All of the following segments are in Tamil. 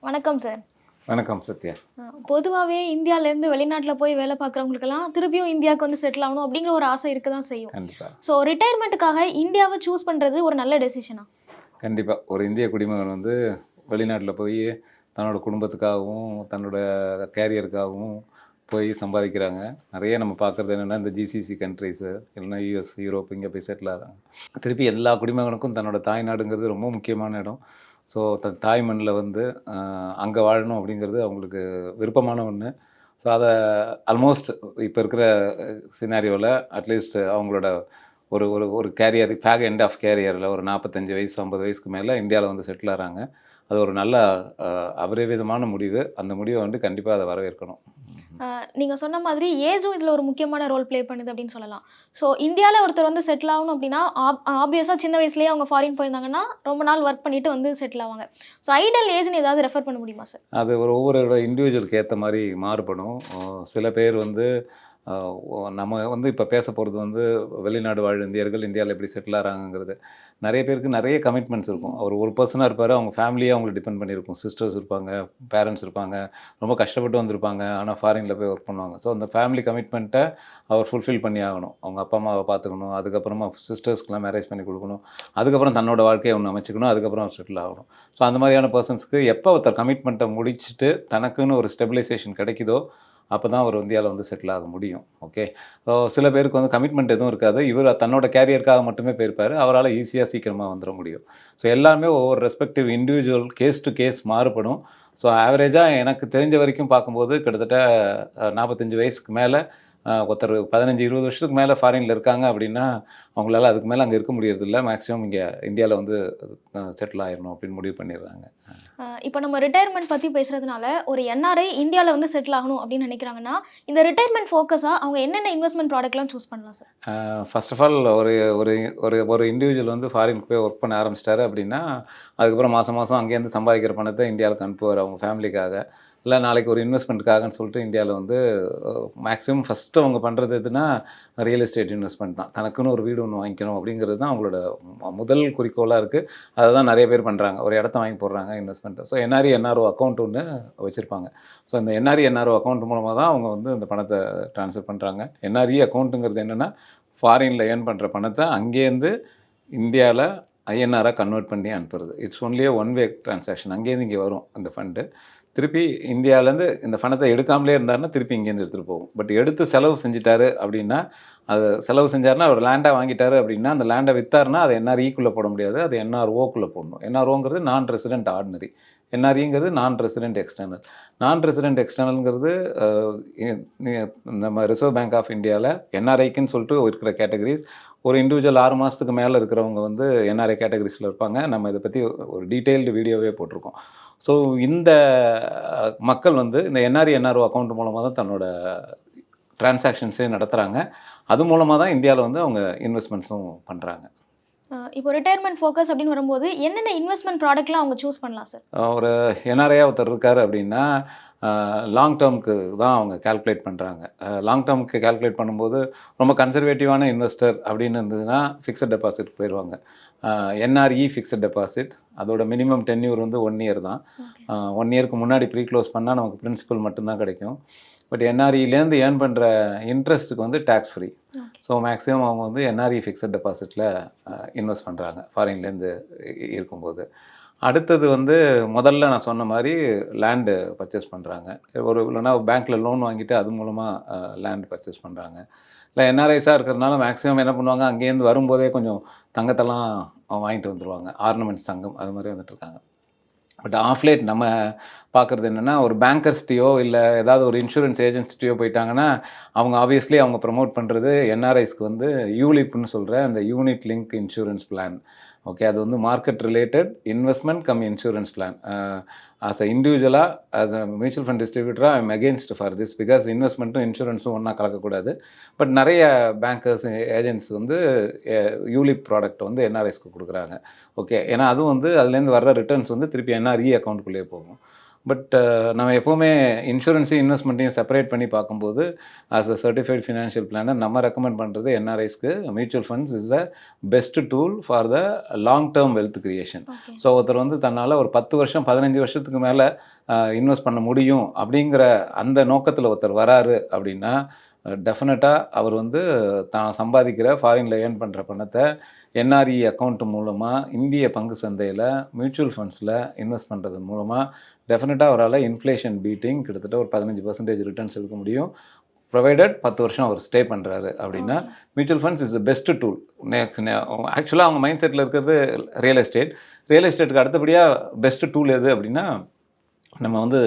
வணக்கம் சார். வணக்கம் சத்யா. பொதுவாவே இந்தியாலேருந்து வெளிநாட்டுல போய் வேலை பார்க்குறவங்களுக்கெல்லாம் திருப்பியும் இந்தியாவுக்கு வந்து செட்டில் ஆகணும் அப்படிங்கிற ஒரு ஆசை இருக்க தான் செய்யும். கண்டிப்பா. ஸோ ரிட்டையர்மெண்ட்டுக்காக இந்தியாவை சூஸ் பண்ணுறது ஒரு நல்ல டெசிஷனா? கண்டிப்பா. ஒரு இந்திய குடிமகன் வந்து வெளிநாட்டில் போய் தன்னோட குடும்பத்துக்காகவும், தன்னோட கேரியருக்காகவும் போய் சம்பாதிக்கிறாங்க. நிறைய நம்ம பார்க்குறது என்னென்னா, இந்த ஜிசிசி கண்ட்ரீஸு இல்லைன்னா யூஎஸ், யூரோப் இங்கே போய் செட்டில் ஆகிறாங்க. திருப்பி எல்லா குடிமகனுக்கும் தன்னோட தாய்நாடுங்கிறது ரொம்ப முக்கியமான இடம். ஸோ தாய் மண்ணில் வந்து அங்கே வாழணும் அப்படிங்கிறது அவங்களுக்கு விருப்பமான ஒன்று. ஸோ அதை ஆல்மோஸ்ட் இப்போ இருக்கிற சினாரியோவில் அட்லீஸ்ட் அவங்களோட ஒரு ஒரு ஒரு கேரியர் எண்ட் ஆஃப் கேரியரில் ஒரு 45 வயசு 50 வயசுக்கு மேலே இந்தியாவில் வந்து செட்டில் ஆகிறாங்க. அது ஒரு நல்ல அபரிவிதமான முடிவு. அந்த முடிவை வந்து கண்டிப்பாக அதை வரவேற்கணும். நீங்கள் சொன்ன மாதிரி ஏஜும் இதில் ஒரு முக்கியமான ரோல் ப்ளே பண்ணுது அப்படின்னு சொல்லலாம். ஸோ இந்தியாவில் ஒருத்தர் வந்து செட்டில் ஆகணும் அப்படின்னா ஆப்வியஸாக சின்ன வயசுலேயே அவங்க ஃபாரின் போயிருந்தாங்கன்னா ரொம்ப நாள் ஒர்க் பண்ணிட்டு வந்து செட்டில் ஆவாங்க. ஸோ ஐடல் ஏஜ்னு ஏதாவது ரெஃபர் பண்ண முடியுமா சார்? அது ஒவ்வொரு இண்டிவிஜுவலுக்கு ஏற்ற மாதிரி மாறுபடும். சில பேர் வந்து நம்ம வந்து இப்போ பேச போகிறது வந்து வெளிநாடு வாழ் இந்தியர்கள் இந்தியாவில் எப்படி செட்டில் ஆகிறாங்கிறது. நிறைய பேருக்கு நிறைய கமிட்மெண்ட்ஸ் இருக்கும். அவர் ஒரு பர்சனாக இருப்பார், அவங்க ஃபேமிலியாக அவங்களை டிபெண்ட் பண்ணியிருக்கும். சிஸ்டர்ஸ் இருப்பாங்க, பேரண்ட்ஸ் இருப்பாங்க, ரொம்ப கஷ்டப்பட்டு வந்திருப்பாங்க, ஆனால் ஃபாரினில் போய் ஒர்க் பண்ணுவாங்க. ஸோ அந்த ஃபேமிலி கமிட்மெண்ட்டை அவர் ஃபுல்ஃபில் பண்ணி ஆகணும். அவங்க அப்பா அம்மாவை பார்த்துக்கணும், அதுக்கப்புறமா சிஸ்டர்ஸ்க்கெலாம் மேரேஜ் பண்ணி கொடுக்கணும், அதுக்கப்புறம் தன்னோட வாழ்க்கையை ஒன்று அமைச்சிக்கணும், அதுக்கப்புறம் அவர் செட்டில் ஆகணும். ஸோ அந்த மாதிரியான பர்சன்ஸ்க்கு எப்போ ஒருத்தர் கமிட்மெண்ட்டை முடிச்சுட்டு தனக்குன்னு ஒரு ஸ்டெபிலைசேஷன் கிடைக்குதோ அப்போ தான் அவர் இந்தியாவில் வந்து செட்டில் ஆக முடியும். ஓகே. ஸோ சில பேருக்கு வந்து கமிட்மெண்ட் எதுவும் இருக்காது, இவர் தன்னோட கேரியருக்காக மட்டுமே போயிருப்பார், அவரால் ஈஸியாக சீக்கிரமாக வந்துட முடியும். ஸோ எல்லாமே ஒவ்வொரு respective individual case to case மாறுபடும். ஸோ ஆவரேஜாக எனக்கு தெரிஞ்ச வரைக்கும் பார்க்கும்போது கிட்டத்தட்ட 45 வயசுக்கு மேலே ஒருத்தர் 15-20 வருஷத்துக்கு மேலே ஃபாரினில் இருக்காங்க அப்படின்னா அவங்களால அதுக்கு மேலே அங்கே இருக்க முடியறதில்ல. மேக்ஸிமம் இங்கே இந்தியாவில் வந்து செட்டில் ஆயிடணும் அப்படின்னு முடிவு பண்ணிடுறாங்க. இப்போ நம்ம ரிட்டையர்மெண்ட் பற்றி பேசுகிறதுனால ஒரு என்ஆர்ஐ இந்தியாவில் வந்து செட்டில் ஆகணும் அப்படின்னு நினைக்கிறாங்கன்னா இந்த ரிட்டையர்மெண்ட் ஃபோக்கஸாக அவங்க என்னென்ன இன்வெஸ்ட்மெண்ட் ப்ராடக்ட்லாம் சூஸ் பண்ணலாம் சார்? ஃபர்ஸ்ட் ஆஃப் ஆல் ஒரு ஒரு ஒரு இண்டிவிஜுவல் வந்து ஃபாரினுக்கு போய் ஒர்க் பண்ண ஆரம்பிச்சிட்டாரு அப்படின்னா அதுக்கப்புறம் மாதம் மாதம் அங்கேருந்து சம்பாதிக்கிற பணத்தை இந்தியாவுக்கு அனுப்புவார் அவங்க ஃபேமிலிக்காக, இல்லை நாளைக்கு ஒரு இன்வெஸ்ட்மெண்ட்டுக்காகன்னு சொல்லிட்டு இந்தியாவில் வந்து மேக்ஸிமம் ஃபஸ்ட்டு அவங்க பண்ணுறது எதுனா ரியல் எஸ்டேட் இன்வெஸ்ட்மெண்ட் தான். தனக்குன்னு ஒரு வீடு ஒன்று வாங்கிக்கணும் அப்படிங்கிறது தான் அவங்களோட முதல் குறிக்கோளாக இருக்குது. அதை தான் நிறைய பேர் பண்ணுறாங்க, ஒரு இடத்த வாங்கி போடுறாங்க இன்வெஸ்ட்மெண்ட்டு. ஸோ என்ஆர்ஓ அக்கௌண்ட் ஒன்று வச்சுருப்பாங்க. ஸோ இந்த என்ஆர்ஓ அக்கௌண்ட் மூலமாக தான் அவங்க வந்து இந்த பணத்தை ட்ரான்ஸ்ஃபர் பண்ணுறாங்க. என்ஆர்இ அக்கௌண்ட்டுங்கிறது என்னென்னா ஃபாரினில் ஏர்ன் பண்ணுற பணத்தை அங்கேருந்து இந்தியாவில் ஐஎன்ஆராக கன்வெர்ட் பண்ணி அனுப்புறது. It's only one way transaction. அங்கேருந்து இங்கே வரும் அந்த ஃபண்டு. திருப்பி இந்தியாவிலேருந்து இந்த பணத்தை எடுக்காமலே இருந்தாருன்னா திருப்பி இங்கேருந்து எடுத்துகிட்டு போகும். பட் எடுத்து செலவு செஞ்சிட்டாரு அப்படின்னா, அது செலவு செஞ்சாருன்னா அவர் லேண்டாக வாங்கிட்டாரு அப்படின்னா அந்த லேண்டை விற்றாருன்னா அதை என்ஆர்இக்குள்ளே போட முடியாது, அது என்ஆர்ஓக்குள்ளே போடணும். என்ஆர்ஓங்கிறது நான் ரெசிடென்ட் ஆர்டினரி, என்ஆர்இங்கிறது நான் ரெசிடென்ட் எக்ஸ்டர்னல். நான் ரெசிடென்ட் எக்ஸ்டர்னல்ங்கிறது நம்ம ரிசர்வ் பேங்க் ஆஃப் இந்தியாவில் என்ஆர்ஐக்குன்னு சொல்லிட்டு இருக்கிற கேட்டகரிஸ். ஒரு இண்டிவிஜுவல் 6 மாதத்துக்கு மேலே இருக்கிறவங்க வந்து என்ஆர்ஐ கேட்டகரிஸில் இருப்பாங்க. நம்ம இதை பற்றி ஒரு டீட்டெயில்டு வீடியோவே போட்டிருக்கோம். ஸோ இந்த மக்கள் வந்து இந்த என்ஆர்ஓ அக்கௌண்ட் மூலமாக தான் தன்னோட டிரான்சாக்ஷன்ஸே நடத்துகிறாங்க. அது மூலமாக தான் இந்தியாவில் வந்து அவங்க இன்வெஸ்ட்மெண்ட்ஸும் பண்ணுறாங்க. இப்போ ரிட்டையர்மெண்ட் ஃபோக்கஸ் அப்படின்னு வரும்போது என்னென்ன இன்வெஸ்ட்மெண்ட் ப்ராடக்ட்லாம் அவங்க சூஸ் பண்ணலாம் சார்? ஒரு என்ஆர்ஐயாக ஒருத்தர் இருக்கார் அப்படின்னா லாங் டேர்முக்கு தான் அவங்க கால்குலேட் பண்ணுறாங்க. லாங் டேர்முக்கு கால்குலேட் பண்ணும்போது ரொம்ப கன்சர்வேட்டிவான இன்வெஸ்டர் அப்படின்னு இருந்ததுன்னா ஃபிக்ஸட் டெபாசிட் போயிடுவாங்க. என்ஆர்இ ஃபிக்ஸட் டெபாசிட், அதோட மினிமம் டென்யூர் வந்து 1 இயர் தான். 1 இயருக்கு முன்னாடி ப்ரீ க்ளோஸ் பண்ணால் நமக்கு பிரின்சிபல் மட்டும்தான் கிடைக்கும். பட் என்ஆர்இலேருந்து ஏர்ன் பண்ணுற இன்ட்ரெஸ்ட்டுக்கு வந்து டேக்ஸ் ஃப்ரீ. ஸோ மேக்ஸிமம் அவங்க வந்து என்ஆர்இ ஃபிக்ஸட் டெபாசிட்டில் இன்வெஸ்ட் பண்ணுறாங்க ஃபாரின்லேருந்து இருக்கும்போது. அடுத்தது வந்து முதல்ல நான் சொன்ன மாதிரி லேண்டு பர்ச்சேஸ் பண்ணுறாங்க. இல்லைனா பேங்க்கில் லோன் வாங்கிட்டு அது மூலமாக லேண்டு பர்ச்சேஸ் பண்ணுறாங்க. இல்லை என்ஆர்ஐஸாக இருக்கிறதுனால மேக்ஸிமம் என்ன பண்ணுவாங்க, அங்கேருந்து வரும்போதே கொஞ்சம் தங்கத்தெல்லாம் வாங்கிட்டு வந்துடுவாங்க, ஆர்னமெண்ட்ஸ் தங்கம் அது மாதிரி வந்துட்டுருக்காங்க. பட் ஆஃப்லேட் நம்ம பார்க்குறது என்னென்னா, ஒரு பேங்கர்ஸ்ட்டையோ இல்லை ஏதாவது ஒரு இன்சூரன்ஸ் ஏஜென்சிட்டியோ போயிட்டாங்கன்னா அவங்க ஆப்வியஸ்லி அவங்க ப்ரமோட் பண்ணுறது என்ஆர்ஐஸ்க்கு வந்து யூலிப்னு சொல்கிற அந்த unit link insurance plan. Okay, அது வந்து market related investment cum insurance plan. As a இண்டிவிஜுவலாக ஆஸ் அ மியூச்சுவல் ஃபண்ட் டிஸ்ட்ரிபியூட்டராக I am against for this, because இன்வெஸ்ட்மெண்ட்டும் இன்சூரன்ஸும் ஒன்றா கலக்கக்கூடாது. பட் நிறைய பேங்கர்ஸ் ஏஜென்ட்ஸ் வந்து யூலிப் ப்ராடக்ட் வந்து என்ஆர்ஐஸ்க்கு கொடுக்குறாங்க. ஓகே, ஏன்னா அதுவும் வந்து அதுலேருந்து வர்ற ரிட்டர்ன்ஸ் வந்து திருப்பி என்ஆர்இ அக்கௌண்ட்டுக்குள்ளேயே போகும். பட் நம்ம எப்போவுமே இன்சூரன்ஸையும் இன்வெஸ்ட்மெண்ட்டையும் செப்பரேட் பண்ணி பார்க்கும்போது as a certified financial planner நம்ம ரெக்கமெண்ட் பண்ணுறது என்ஆர்ஐஸ்க்கு mutual funds is a best tool for the long term wealth creation. Okay. So ஒருத்தர் வந்து தன்னால் ஒரு 10 வருஷம் 15 வருஷத்துக்கு மேலே இன்வெஸ்ட் பண்ண முடியும் அப்படிங்கிற அந்த நோக்கத்தில் ஒருத்தர் வராரு அப்படின்னா டெஃபினட்டாக அவர் வந்து தான் சம்பாதிக்கிற ஃபாரினில் ஏர்ன் பண்ணுற பணத்தை என்ஆர்இ அக்கௌண்ட் மூலமாக இந்திய பங்கு சந்தையில் மியூச்சுவல் ஃபண்ட்ஸில் இன்வெஸ்ட் பண்ணுறது மூலமாக டெஃபினட்டாக அவரால் இன்ஃப்ளேஷன் பீட்டிங் கிட்டத்தட்ட ஒரு 15% ரிட்டர்ன்ஸ் எடுக்க முடியும். ப்ரொவைடட் 10 வருஷம் அவர் ஸ்டே பண்ணுறாரு அப்படின்னா mutual funds is the best tool. ஆக்சுவலாக அவங்க மைண்ட் செட்டில் இருக்கிறது ரியல் எஸ்டேட்டுக்கு அடுத்தபடியாக பெஸ்ட் டூல் எது அப்படின்னா நம்ம வந்து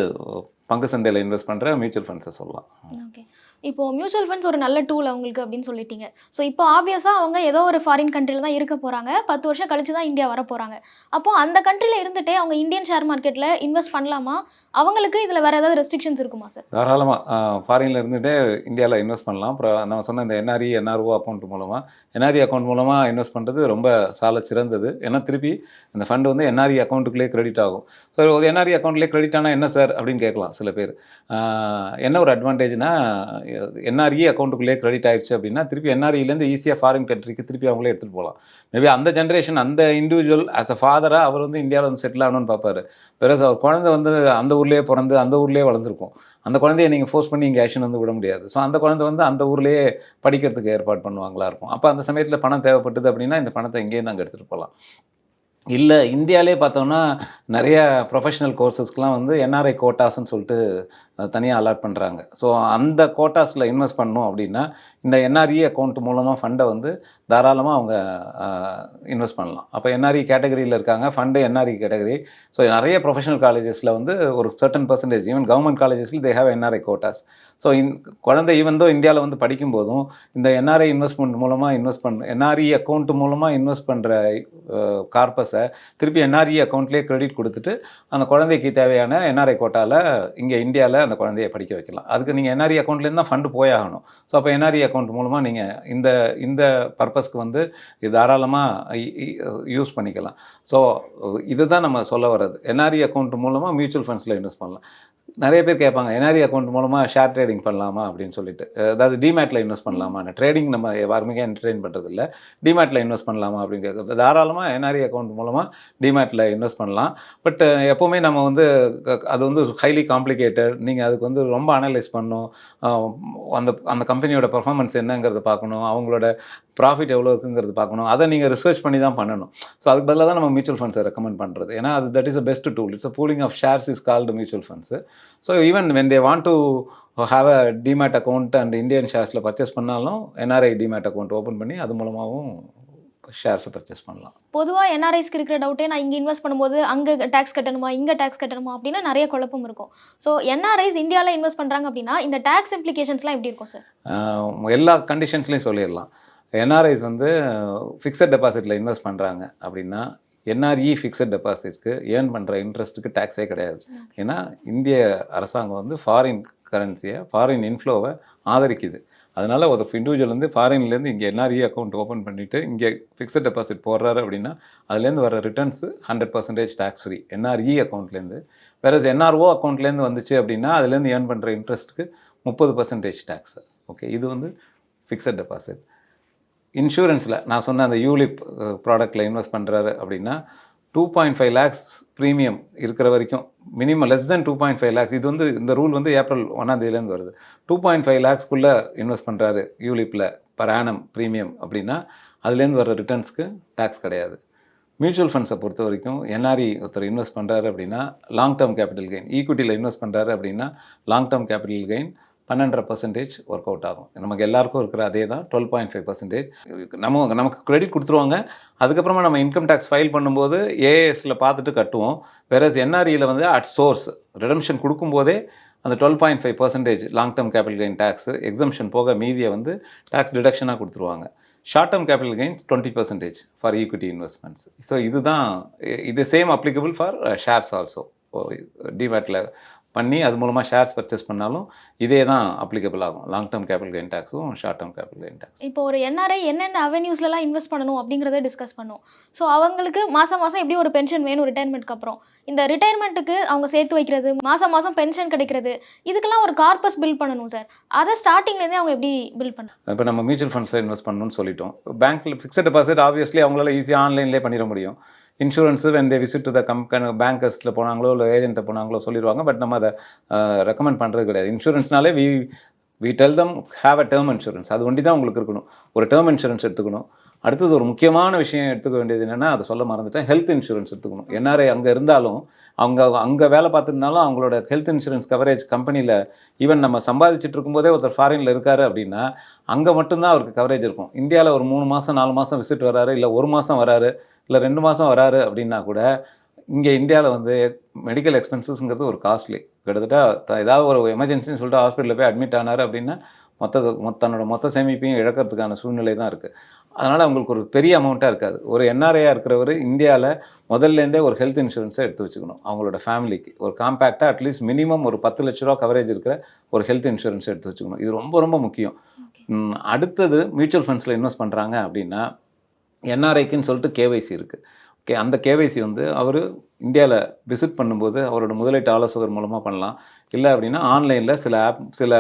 பங்கு சந்தையில் இன்வெஸ்ட் பண்ணுற மியூச்சுவல் ஃபண்ட்ஸை சொல்லலாம். ஓகே. இப்போ மியூச்சுவல் ஃபண்ட்ஸ் ஒரு நல்ல டூல் அவங்களுக்கு அப்படின்னு சொல்லிட்டீங்க. ஸோ இப்போ ஆப்வியஸாக அவங்க ஏதோ ஒரு ஃபாரின் கண்ட்ரியில் தான் இருக்க போகிறாங்க. 10 வருஷம் கழிச்சு தான் இந்தியா வர போகிறாங்க. அப்போது அந்த கண்ட்ரியில் இருந்துகிட்டே அவங்க இந்தியன் ஷேர் மார்க்கெட்டில் இன்வெஸ்ட் பண்ணலாமா? அவங்களுக்கு இதில் வேறு ஏதாவது ரெஸ்ட்ரிக்ஷன்ஸ் இருக்குமா சார்? தாராளமாக ஃபாரினில் இருந்துகிட்டே இந்தியாவில் இன்வெஸ்ட் பண்ணலாம். அப்புறம் நம்ம சொன்ன இந்த என்ஆர்ஓ அக்கௌண்ட் மூலமாக இன்வெஸ்ட் பண்ணுறது ரொம்ப சால சிறந்தது. ஏன்னா திருப்பி இந்த ஃபண்டு வந்து என்ஆர்இ அக்கௌண்ட்டுக்குள்ளே கிரெடிட் ஆகும். ஸோ ஒரு என்ஆர்இ அக்கௌண்ட்லேயே கிரெடிட் ஆனால் என்ன சார் அப்படின்னு கேட்கலாம் சில பேர். என்ன ஒரு அட்வான்டேஜ்னா என்ஆர்இ அக்கௌண்ட்டுக்குள்ளே கிரெடிட் ஆயிடுச்சு அப்படின்னா திருப்பி என்ஆர்இலேருந்து ஈஸியாக ஃபாரின் கண்ட்ரிக்கு திருப்பி அவங்களே எடுத்துகிட்டு போகலாம். மேபி அந்த ஜென்ரேஷன் அந்த இண்டிவிஜுவல் ஆஸ் அ ஃபாதராக அவர் வந்து இந்தியாவில் வந்து செட்டில் ஆகணும்னு பார்ப்பாரு. பிறகு அவர் குழந்தை வந்து அந்த ஊர்லேயே பிறந்து அந்த ஊர்லேயே வளர்ந்துருக்கும். அந்த குழந்தைய நீங்கள் ஃபோர்ஸ் பண்ணி இங்கே ஆக்ஷன் வந்து விட முடியாது. ஸோ அந்த குழந்தை வந்து அந்த ஊர்லேயே படிக்கிறதுக்கு ஏற்பாடு பண்ணுவாங்களா இருக்கும். அப்போ அந்த சமயத்தில் பணம் தேவைப்பட்டது அப்படின்னா இந்த பணத்தை இங்கேயும் நாங்கள் எடுத்துகிட்டு போகலாம். இல்லை இந்தியாவிலே பார்த்தோம்னா நிறைய ப்ரொஃபஷனல் கோர்சஸ்க்கெலாம் வந்து என்ஆர்ஐ கோட்டாஸ்ன்னு சொல்லிட்டு தனியாக அலாட் பண்ணுறாங்க. ஸோ அந்த கோட்டாஸில் இன்வெஸ்ட் பண்ணணும் அப்படின்னா இந்த என்ஆர்இ அக்கௌண்ட் மூலமாக ஃபண்டை வந்து தாராளமாக அவங்க இன்வெஸ்ட் பண்ணலாம். அப்போ என்ஆர்இ கேட்டகரியில் இருக்காங்க, ஃபண்டு என்ஆர்இ கேட்டகரி. ஸோ நிறைய ப்ரொஃபஷனல் காலேஜஸில் வந்து ஒரு சர்டன் பர்சன்டேஜ் ஈவன் கவர்மெண்ட் காலேஜஸில் they have NRI quotas. So குழந்தை ஈவன் தோ இந்தியாவில் வந்து படிக்கும்போதும் இந்த என்ஆர்ஐ இன்வெஸ்ட்மெண்ட் மூலமாக என்ஆர்இ அக்கௌண்ட் மூலமாக இன்வெஸ்ட் பண்ணுற கார்பஸை திருப்பி என்ஆர்இ அக்கௌண்ட்லேயே கிரெடிட் கொடுத்துட்டு அந்த குழந்தைக்கு தேவையான என்ஆர்ஐ கோட்டாவில் இங்கே இந்தியாவில் அந்த குழந்தையை படிக்க வைக்கலாம். அதுக்கு நீங்கள் என்ஆர்இ அக்கௌண்ட்லேருந்து தான் ஃபண்டு போயாகணும். ஸோ அப்போ என்ஆர்இ அக்கௌண்ட் மூலமாக நீங்கள் இந்த பர்பஸ்க்கு வந்து இது தாராளமாக யூஸ் பண்ணிக்கலாம். ஸோ இதுதான் நம்ம சொல்ல வர்றது. என்ஆர்இ அக்கௌண்ட் மூலமாக மியூச்சுவல் ஃபண்ட்ஸில் இன்வெஸ்ட் பண்ணலாம். நிறைய பேர் கேட்பாங்க என்ஆர்இ அக்கௌண்ட் மூலமாக ஷேர் ட்ரேடிங் பண்ணலாமா அப்படின்னு சொல்லிட்டு. அதாவது டிமேட்டில் இன்வெஸ்ட் பண்ணலாமா? ட்ரேடிங் நம்ம யாருமே என்டர்டெயின் பண்ணுறது இல்லை. டிமேட்டில் இன்வெஸ்ட் பண்ணலாமா அப்படின்னு கேட்குறது. தாராளமாக என்ஆர்இ அக்கௌண்ட் மூலமாக டிமேட்டில் இன்வெஸ்ட் பண்ணலாம். பட் எப்போவுமே நம்ம வந்து அது வந்து ஹைலி காம்ப்ளிகேட்டட். நீங்கள் அதுக்கு வந்து ரொம்ப அனலைஸ் பண்ணணும். அந்த கம்பெனியோட பர்ஃபார்மன்ஸ் என்னங்கிறத பார்க்கணும், அவங்களோட ப்ராஃபிட் எவ்வளோ இருக்குங்கிறது பார்க்கணும். அதை நீங்கள் ரிசர்ச் பண்ணி தான் பண்ணணும். ஸோ அதுக்கு பதிலாக தான் நம்ம மியூச்சுவல் ஃபண்ட்ஸை ரெக்கமெண்ட் பண்ணுறது. ஏன்னா அது that is a best tool. It's a pooling of shares is called mutual funds. So even when they want to have a demat account and Indian ஷேர்ஸில் பர்ச்சேஸ் பண்ணாலும் என்ஆர்ஐ டிமேட் அக்கௌண்ட் ஓப்பன் பண்ணி அது மூலமாகவும் ஷேர்ஸை பர்ச்சேஸ் பண்ணலாம். பொதுவாக என்ஆர்ஐஸ்க்கு இருக்கிற டவுட்டே நான் இங்கே இன்வெஸ்ட் பண்ணும்போது அங்கே டேக்ஸ் கட்டணுமா இங்கே டேக்ஸ் கட்டணுமா அப்படின்னு நிறைய குழப்பம் இருக்கும். ஸோ என்ஆர்ஐஸ் இந்தியாவில் இன்வெஸ்ட் பண்ணுறாங்க அப்படின்னா இந்த டேக்ஸ் இம்ப்ளிகேஷன்ஸ்லாம் எப்படி இருக்கும் சார்? எல்லா கண்டிஷன்ஸ்லையும் சொல்லிடலாம். என்ஆர்ஐஸ் வந்து ஃபிக்ஸட் டெபாசிட்டில் இன்வெஸ்ட் பண்ணுறாங்க அப்படின்னா என்ஆர்இ ஃபிக்ஸட் டெபாசிட்க்கு ஏர்ன் பண்ணுற இன்ட்ரெஸ்ட்டுக்கு டேக்ஸே கிடையாது. ஏன்னா இந்திய அரசாங்கம் வந்து ஃபாரின் கரன்சியை ஃபாரின் இன்ஃப்ளோவை ஆதரிக்குது. அதனால் ஒரு இண்டிவிஜுவல் வந்து ஃபாரின்லேருந்து இங்கே என்ஆர்இ அக்கௌண்ட் ஓப்பன் பண்ணிவிட்டு இங்கே ஃபிக்ஸட் டெபாசிட் போடுறாரு அப்படின்னா அதுலேருந்து வர ரிட்டர்ன்ஸு 100% டேக்ஸ் ஃப்ரீ என்ஆர்இ அக்கௌண்ட்லேருந்து. வேறு என்ஆர்ஓ அக்கௌண்ட்லேருந்து வந்துச்சு அப்படின்னா அதுலேருந்து ஏர்ன் பண்ணுற இன்ட்ரெஸ்ட்டுக்கு 30% டேக்ஸு. ஓகே, இது வந்து ஃபிக்ஸட் டெபாசிட். இன்சூரன்ஸில் நான் சொன்ன அந்த யூலிப் ப்ராடக்ட்டில் இன்வெஸ்ட் பண்ணுறாரு அப்படின்னா 2.5 lakhs ப்ரீமியம் இருக்கிற வரைக்கும் மினிமம் லெஸ் தென் 2.5 lakhs. இது வந்து இந்த ரூல் வந்து ஏப்ரல் 1ஆம் தேதியிலேருந்து வருது. 2.5 lakhsக்குள்ளே இன்வெஸ்ட் பண்ணுறாரு யூலிப்பில் பர் ஆனம் ப்ரீமியம் அப்படின்னா அதுலேருந்து வர ரிட்டர்ன்ஸ்க்கு டேக்ஸ் கிடையாது. மியூச்சுவல் ஃபண்ட்ஸை பொறுத்த வரைக்கும் என்ஆர்இ ஒருத்தர் இன்வெஸ்ட் பண்ணுறாரு அப்படின்னா லாங் டேர்ம் கேபிட்டல் கெயின், ஈக்விட்டியில் இன்வெஸ்ட் பண்ணுறாரு அப்படின்னா long term capital gain 12.5% work out ஆகும். நமக்கு எல்லாருக்கும் இருக்கிற அதே தான் 12.5%. நமக்கு கிரெடிட் கொடுத்துருவாங்க. அதுக்கப்புறமா நம்ம இன்கம் டேக்ஸ் ஃபைல் பண்ணும்போது ஏஎஸில் பார்த்துட்டு கட்டுவோம். வேறஸ் என்ஆர்இயில் வந்து அட் சோர்ஸ் ரிடம்ஷன் கொடுக்கும்போதே அந்த 12.5% long term capital gain tax exemption போக மீதியை வந்து டேக்ஸ் டிடக்ஷனாக கொடுத்துருவாங்க. Short term capital gain 20% for equity investments. So இது same applicable for shares also. டிமேட்டில் பண்ணி அது மூலமாக ஷேர்ஸ் பர்ச்சேஸ் பண்ணாலும் இதே தான் அப்ளிகபிள் ஆகும். லாங் டேர்ம் கேபிட்டல் கெயின் டேக்ஸும் short term capital gain tax. இப்போ ஒரு என்ஆர்ஐ என்னென்ன அவென்யூஸ்லலாம் இன்வெஸ்ட் பண்ணணும் அப்படிங்கிறத டிஸ்கஸ் பண்ணோம். ஸோ அவங்களுக்கு மாதம் மாதம் எப்படி ஒரு பென்ஷன் வேணும் ரிட்டையர்மெண்ட்க்கு அப்புறம், இந்த ரிட்டையர்மெண்ட்டுக்கு அவங்க சேர்த்து வைக்கிறது, மாதம் மாதம் பென்ஷன் கிடைக்கிறது, இதுக்கெல்லாம் ஒரு கார்பஸ் பில்ட் பண்ணணும் சார். அதை ஸ்டார்டிங்லேருந்தே அவங்க எப்படி பில்ட் பண்ணணும்? இப்போ நம்ம மியூச்சுவல் ஃபண்ட்ஸில் இன்வெஸ்ட் பண்ணணும்னு சொல்லிட்டோம். பேங்க்கில் ஃபிக்ஸட் டெபாசிட் ஆப்வியஸ்லி அவங்களால ஈஸியாக ஆன்லைன்லேயே பண்ணிட முடியும். Insurance when they visit to the பேங்கர்ஸில் போனாங்களோ இல்லை ஏஜென்ட்டை போனாங்களோ சொல்லிடுவாங்க. பட் நம்ம அதை ரெக்கமெண்ட் பண்ணுறது கிடையாது. இன்சூரன்ஸ்னாலே we tell them have a term insurance. அது ஒண்டி தான் உங்களுக்கு இருக்கணும். ஒரு டேர்ம் இன்சூரன்ஸ் எடுத்துக்கணும். அடுத்தது ஒரு முக்கியமான விஷயம் எடுத்துக்க வேண்டியது என்னென்னா, அதை சொல்ல மறந்துட்டேன், ஹெல்த் இன்சூரன்ஸ் எடுத்துக்கணும். என்ஆர்ஐ அங்கே இருந்தாலும் அங்கே வேலை பார்த்துருந்தாலும் அவங்களோட ஹெல்த் இன்சூரன்ஸ் கவரேஜ் கம்பெனியில் ஈவன் நம்ம சம்பாதிச்சுட்டு இருக்கும்போதே ஒருத்தர் ஃபாரினில் இருக்காரு அப்படின்னா அங்கே மட்டும்தான் அவருக்கு கவரேஜ் இருக்கும். இந்தியாவில் ஒரு 3 மாதம் 4 மாதம் விசிட் வராரு, இல்லை 1 மாதம் வராரு, இல்லை 2 மாதம் வராரு அப்படின்னா கூட இங்கே இந்தியாவில் வந்து மெடிக்கல் எக்ஸ்பென்சஸ்ங்கிறது ஒரு காஸ்ட்லி. கிட்டத்தட்ட ஏதாவது ஒரு எமர்ஜென்சின்னு சொல்லிட்டு ஹாஸ்பிட்டலில் போய் அட்மிட் ஆனார் அப்படின்னா தன்னோட மொத்த சேமிப்பையும் இழக்கிறதுக்கான சூழ்நிலை தான் இருக்குது. அதனால் அவங்களுக்கு ஒரு பெரிய அமௌண்ட்டாக இருக்காது. ஒரு என்ஆர்ஐயாக இருக்கிறவர் இந்தியாவில் முதல்லேருந்தே ஒரு ஹெல்த் இன்சூரன்ஸை எடுத்து வச்சுக்கணும். அவங்களோட ஃபேமிலிக்கு ஒரு காம்பேக்டாக அட்லீஸ்ட் மினிமம் ஒரு 10 லட்ச ரூபா கவரேஜ் இருக்கிற ஒரு ஹெல்த் இன்சூரன்ஸ் எடுத்து வச்சுக்கணும். இது ரொம்ப ரொம்ப முக்கியம். அடுத்தது மியூச்சுவல் ஃபண்ட்ஸில் இன்வெஸ்ட் பண்ணுறாங்க அப்படின்னா என்ஆர்ஐக்குன்னு சொல்லிட்டு கேவைசி இருக்குது. அந்த கேவைசி வந்து அவர் இந்தியாவில் விசிட் பண்ணும்போது அவரோட முதலீட்டு ஆலோசகர் மூலமாக பண்ணலாம். இல்லை அப்படின்னா ஆன்லைனில் சில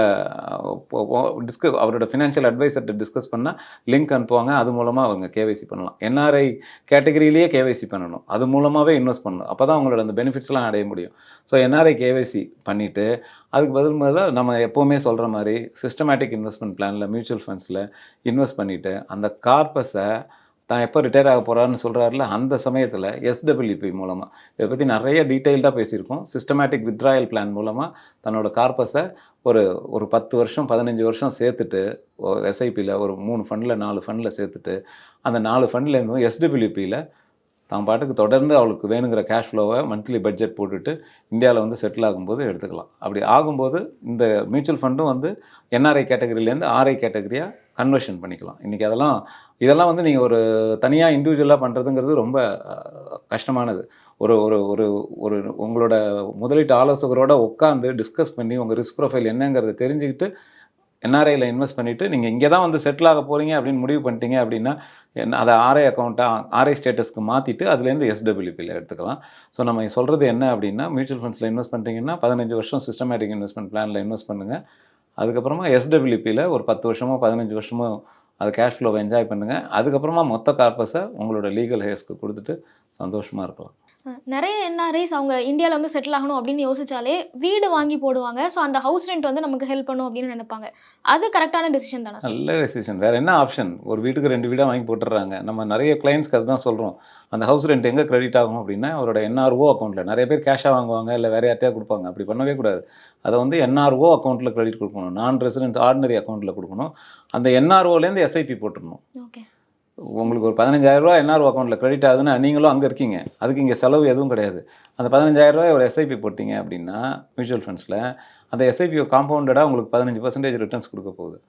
அவரோட ஃபினான்ஷியல் அட்வைசர்கிட்ட டிஸ்கஸ் பண்ணால் லிங்க் அனுப்புவாங்க. அது மூலமாக அவங்க கேவைசி பண்ணலாம். என்ஆர்ஐ கேட்டகரியிலேயே கேவைசி பண்ணணும். அது மூலமாகவே இன்வெஸ்ட் பண்ணணும். அப்போ தான் அவங்களோட அந்த பெனிஃபிட்ஸ்லாம் அடைய முடியும். ஸோ என்ஆர்ஐ கேவைசி பண்ணிவிட்டு அதுக்கு பதிலாக நம்ம எப்போவுமே சொல்கிற மாதிரி சிஸ்டமேட்டிக் இன்வெஸ்ட்மெண்ட் பிளானில் மியூச்சுவல் ஃபண்ட்ஸில் இன்வெஸ்ட் பண்ணிவிட்டு அந்த கார்பஸை தான் எப்போ ரிட்டையர் ஆக போகிறாருன்னு சொல்கிறாருல அந்த சமயத்தில் எஸ்டபிள்யூபி மூலமாக இதை பற்றி நிறைய டீட்டெயில்டாக பேசியிருக்கோம். சிஸ்டமேட்டிக் வித்ட்ராயல் பிளான் மூலமாக தன்னோட கார்பஸை ஒரு 10 வருஷம் 15 வருஷம் சேர்த்துட்டு எஸ்ஐபியில் ஒரு 3 ஃபண்டில் 4 ஃபண்டில் சேர்த்துட்டு அந்த 4 ஃபண்ட்லேருந்தும் எஸ்டபிள்யூபியில் தான் பாட்டுக்கு தொடர்ந்து அவளுக்கு வேணுங்கிற கேஷ் ஃப்ளோவை மந்த்லி பட்ஜெட் போட்டுட்டு இந்தியாவில் வந்து செட்டில் ஆகும்போது எடுத்துக்கலாம். அப்படி ஆகும்போது இந்த மியூச்சுவல் ஃபண்டும் வந்து என்ஆர்ஐ கேட்டகரியிலேருந்து ஆர்ஐ கேட்டகரியாக கன்வர்ஷன் பண்ணிக்கலாம். இன்றைக்கி இதெல்லாம் வந்து நீங்கள் ஒரு தனியாக இண்டிவிஜுவலாக பண்ணுறதுங்கிறது ரொம்ப கஷ்டமானது. ஒரு ஒரு ஒரு ஒரு உங்களோட முதலீட்டு ஆலோசகரோட உட்காந்து டிஸ்கஸ் பண்ணி உங்கள் ரிஸ்க் ப்ரொஃபைல் என்னங்கிறத தெரிஞ்சுக்கிட்டு என்ஆர்ஐயில் இன்வெஸ்ட் பண்ணிவிட்டு நீங்கள் இங்கே தான் வந்து செட்டில் ஆக போகிறீங்க அப்படின்னு முடிவு பண்ணிட்டீங்க அப்படின்னா அதை ஆர்ஐ அக்கௌண்ட்டாக ஆர்ஐ ஸ்டேட்டஸ்க்கு மாற்றிட்டு அதுலேருந்து எஸ்டபிள்யூபியில் எடுத்துக்கலாம். ஸோ நம்ம சொல்கிறது என்ன அப்படின்னா மியூச்சுவல் ஃபண்ட்ஸில் இன்வெஸ்ட் பண்ணிட்டீங்கன்னா 15 வருஷம் சிஸ்டமேட்டிக் இன்வெஸ்ட்மெண்ட் பிளானில் இன்வெஸ்ட் பண்ணுங்கள். அதுக்கப்புறமா எஸ்டபிள்யூபியில் ஒரு 10 வருஷமோ 15 வருஷமோ அது கேஷ் ஃப்ளோவை என்ஜாய் பண்ணுங்கள். அதுக்கப்புறமா மொத்த கார்பஸை உங்களோட லீகல் ஹேர்ஸ்க்கு கொடுத்துட்டு சந்தோஷமாக இருக்கலாம். நிறைய என்ஆர்ஐஸ் அவங்க இந்தியாவில் வந்து செட்டில் ஆகணும் அப்படின்னு யோசிச்சாலே வீடு வாங்கி போடுவாங்க. ஸோ அந்த ஹவுஸ் ரெண்ட் வந்து நமக்கு ஹெல்ப் பண்ணும் அப்படின்னு நினைப்பாங்க. அது கரெக்டான டெசிஷன் தானே? நல்ல டெசிஷன். வேறு என்ன ஆப்ஷன்? ஒரு வீட்டுக்கு 2 வீடாக வாங்கி போட்டுடுறாங்க. நம்ம நிறைய கிளைண்ட்ஸ்க்கு அதுதான் சொல்கிறோம். அந்த ஹவுஸ் ரெண்ட் எங்கே கிரெடிட் ஆகும் அப்படின்னா அவரோட என்ஆர்ஓ அக்கௌண்ட்டில். நிறைய பேர் கேஷாக வாங்குவாங்க, இல்லை வேறு யார்ட்டையா கொடுப்பாங்க. அப்படி பண்ணவே கூடாது. அதை வந்து என்ஆர்ஓ அக்கௌண்ட்டில் கிரெடிட் கொடுக்கணும். நான் ரெசிடென்ட் ஆர்டினரி அக்கௌண்ட்டில் கொடுக்கணும். அந்த என்ஆர்ஓலேருந்து எஸ்ஐபி போட்டுடணும். ஓகே. உங்களுக்கு ஒரு 15,000 ரூபா என்ஆர்ஓ அக்கௌண்ட்டில் கிரெடிட் ஆகுதுன்னா நீங்களும் அங்கே இருக்கீங்க. அதுக்கு இங்கே செலவு எதுவும் கிடையாது. அந்த 15,000 ரூபாய் ஒரு எஸ்ஐபி போட்டிங்க அப்படின்னா மியூச்சுவல் ஃபண்ட்ஸில் அந்த எஸ்ஐபி காம்பவுண்டடாக உங்களுக்கு 15% ரிட்டர்ன்ஸ் கொடுக்க போகுது.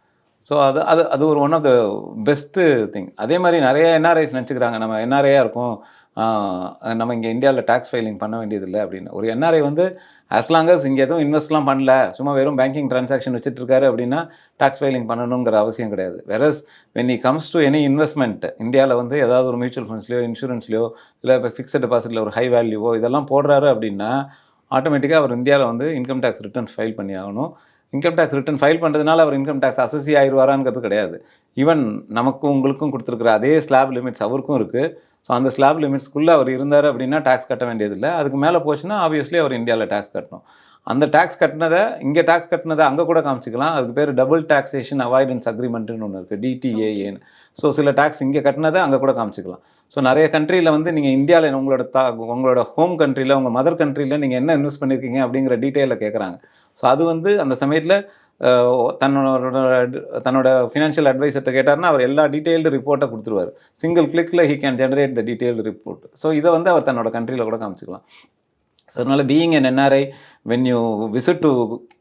ஸோ அது ஒரு one of the best thing. அதே மாதிரி நிறைய என்ஆர்ஐஸ் நினச்சிக்கிறாங்க நம்ம என்ஆர்ஐயாக இருக்கும், நம்ம இங்கே இந்தியாவில் டேக்ஸ் ஃபைலிங் பண்ண வேண்டியதில்லை அப்படின்னு. ஒரு என்ஆர்ஐ வந்து ஆஸ் லாங் அஸ் இங்கே எதுவும் இன்வெஸ்ட்லாம் பண்ணல, சும்மா வெறும் பேங்கிங் ட்ரான்சாக்ஷன் வச்சுட்ருக்காரு அப்படின்னா டேக்ஸ் ஃபைலிங் பண்ணணுங்கிற அவசியம் கிடையாது. Versus when he comes to any investment இந்தியாவில் வந்து ஏதாவது ஒரு மியூச்சுவல் ஃபண்ட்ஸ்லையோ இன்சூரன்ஸ்லையோ இல்லை இப்போ ஃபிக்ஸட் டெபாசிட்டில் ஒரு ஹை வேல்யூவோ இதெல்லாம் போடுறாரு அப்படின்னா ஆட்டோமேட்டிக்காக அவர் இந்தியாவில் வந்து இன்கம் டேக்ஸ் ரிட்டர்ன் ஃபைல் பண்ணி ஆகணும். இன்கம் டேக்ஸ் ரிட்டர்ன் ஃபைல் பண்ணுறதுனால அவர் இன்கம் டேக்ஸ் அசஸி ஆயிடுவாராங்கிறது கிடையாது. ஈவன் நமக்கும் உங்களுக்கும் கொடுத்துருக்குற அதே ஸ்லாப் லிமிட்ஸ் அவருக்கும் இருக்குது. ஸோ அந்த ஸ்லாப் லிமிட்ஸ்க்குள்ளே அவர் இருந்தார் அப்படின்னா டேக்ஸ் கட்ட வேண்டியதில்லை. அதுக்கு மேலே போச்சுன்னா ஆப்வியஸ்லி அவர் இந்தியாவில் டேக்ஸ் கட்டணும். அந்த டேக்ஸ் கட்டினதை இங்கே டேக்ஸ் கட்டினதை அங்கே கூட காமிச்சிக்கலாம். அதுக்கு பேர் டபுள் டாக்ஸேஷன் அவாய்டன்ஸ் அக்ரிமெண்ட்டுன்னு ஒன்று இருக்குது, டிடிஏஏன்னு. ஸோ சில டேக்ஸ் இங்கே கட்டினதை அங்கே கூட காமிச்சிக்கலாம். ஸோ நிறைய கண்ட்ரியில் வந்து நீங்கள் இந்தியாவில் உங்களோட ஹோம் கண்ட்ரியில் உங்கள் மதர் கண்ட்ரியில் நீங்கள் என்ன இன்வெஸ்ட் பண்ணியிருக்கீங்க அப்படிங்கிற டீட்டெயிலில் கேட்குறாங்க. ஸோ அது வந்து அந்த சமயத்தில் தன்னோட ஃபினான்ஷியல் அட்வைசர்கிட்ட கேட்டார்னா அவர் எல்லா டீட்டெயில்டு ரிப்போர்ட்டை கொடுத்துருவார். சிங்கிள் கிளிக்கில் he can generate the detailed report. So இதை வந்து அவர் தன்னோட கண்ட்ரியில் கூட காமிச்சிக்கலாம். ஸோ அதனால் being an NRI when you visit to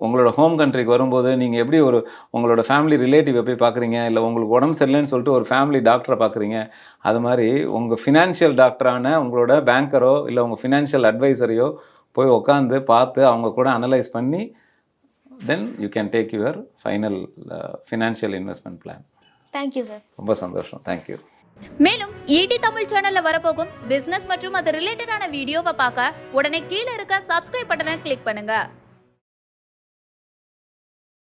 உங்களோட ஹோம் கண்ட்ரிக்கு வரும்போது நீங்கள் எப்படி உங்களோட ஃபேமிலி ரிலேட்டிவை போய் பார்க்குறீங்க, இல்லை உங்களுக்கு உடம்பு சரியில்லைன்னு சொல்லிட்டு ஒரு ஃபேமிலி டாக்டரை பார்க்குறீங்க, அது மாதிரி உங்கள் ஃபினான்ஷியல் டாக்டரான உங்களோட பேங்கரோ இல்லை உங்கள் ஃபினான்ஷியல் அட்வைசரையோ போய் உட்காந்து பார்த்து அவங்க கூட அனலைஸ் பண்ணி then you can take your final financial investment plan. Thank you sir. ரொம்ப சந்தோஷம். தேங்க்யூ. மேலும் ஈடி தமிழ் சேனல்ல வரப்போகும் பிசினஸ் மற்றும் அது ரிலேட்டடான வீடியோவை பார்க்க உடனே கீழே இருக்க சப்ஸ்கிரைப் பட்டனை கிளிக் பண்ணுங்க.